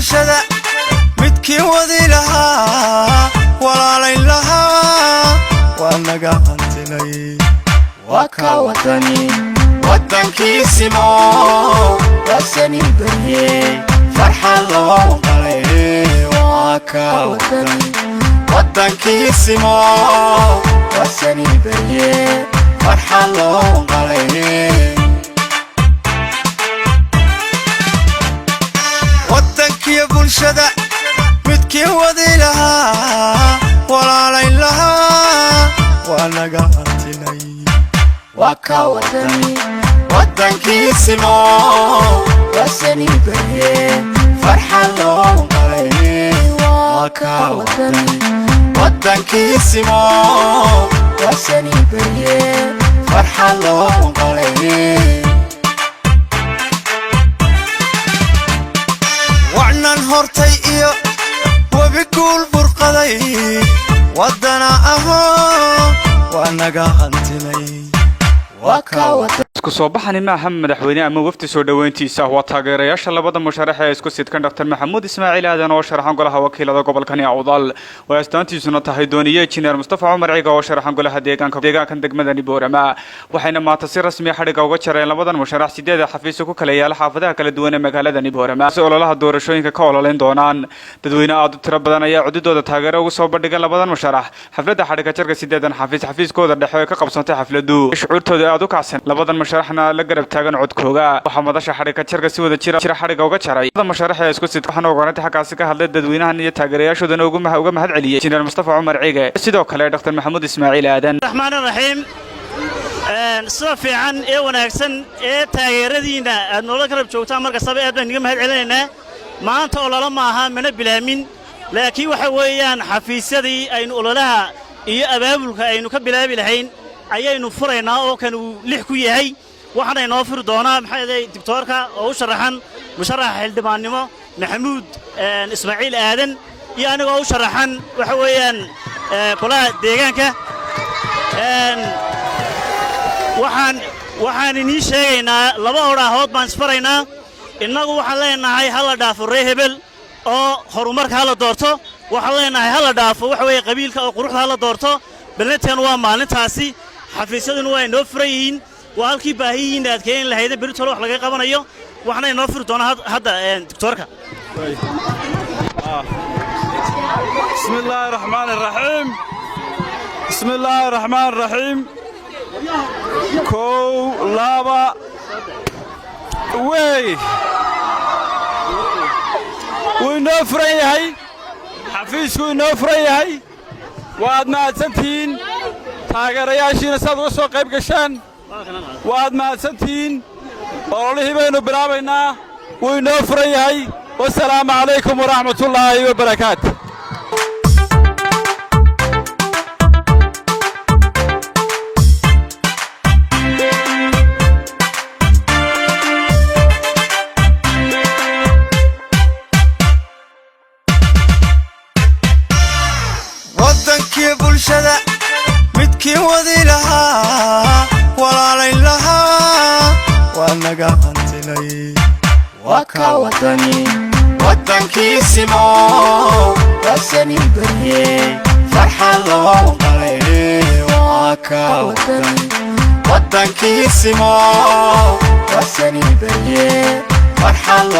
bulshada midkii wadi lahaa walaalayn lahaa waa naga hantilay waa ka wadani wadankiisimo wasani barye farxad loo qalay waa ka wadani wadankiisimo wasani barye farxad loo qalay wadankiya bulshada midkii wadi lahaa walaalayn lahaa waa naga hantilay waa ka wadani wadankiisimo wasani barye farxad loo qalay waa ka wadani wadankiisimo wasani barye farxad loo qalay وعنان هورتي إيو وبيقول برقضي ودنا أهو وأناقا هانتلي isku soo baxani ma aha madaxweyne ama wafdi soo dhaweyntiisa waa taageerayaasha labada musharax ee isku sidkan Dr. Maxamuud Ismaaciil Aadan oo sharaxan golaha wakiilada gobolka Awdal oo astaantiisuna tahay dooniye Injineer Mustafa Umar Ciga oo sharaxan golaha deegaanka degmada Boorama waxayna maanta si rasmi ah xariga uga jareen labadan musharax sideed xafiis ku kala yaala xaafadaha kala duwan ee magaalada Boorama si ololaha doorashooyinka ka ololeen doonaan dadweyne aad u tiro badan ayaa codadooda taageero ugu soo bandhigay labadan musharax xafladda xariga jarka sideedan xafiiskooda dhexe ka qabsantay xafladu shucuurtooda aad u kacsan labadan musharaxna la garab taagan codkooga waxa madasha xariga jarka si wada jira xariga uga jaray labadan musharax ee isku sidkan ogaanada xaqaasi ka hadlay dadweynahan iyo taageerayaashooda uga mahad celiyay Injineer Mustafa Umar Ciga sidoo kale Dr. Maxamuud Ismaaciil Aadan Rahmaan Rahiim soo fiican ee wanaagsan ee taageeradiina aad nolol garab joogtaan marka sabab aad baan iga mahad celinaynaa maanta olole ma aha mana bilaamin laakiin waxa weeyaan xafiisyadii aynu ololaha iyo abaabulka aynu ka bilaabi lahayn ayaynu furaynaa oo kan uu 6 ku yahay waxaan inoo furi doonaa maxay doctorka oo u sharaxan musharaxa xildhibaannimo Maxamuud Ismaaciil Aadan iyo aniga oo u sharaxan waxa weeyaan golaha deegaanka waxaan inii sheegaynaa laba orahood baan isfaraynaa innagu waxaan leenahay hala dhaafo reer hebel oo horumarka hala doorto waxaan leenahay hala dhaafo waxa weeye qabiilka oo quruxda hala doorto ballantan waa maalintaasi xafiisyaduna waa inoo furan yihiin waa halkii baahiyihiin aad keen lahayd berito wax laga qabanayo waxna inoo furi doonaa hadda doctorka Bismillahir Rahmanir Rahim Bismillahir Rahmanir Rahim kow laba way inoo furan yahay xafiisku inoo furan yahay waad mahadsantihiin taageerayaashiina saad uga soo qayb gashaan waad mahadsantihiin ololihii baynu bilaabaynaa wuu inoo furan yahay wassalaamu calaykum waraxmatullaahi wabarakaatu wadankii bulshada midkii wadi lahaa walaalayn lahaa waa naga hantilay waa ka wadani wadankiisimo wasani barye farxad loo qalay waa ka wadani wadankiisimo wasani barye farxad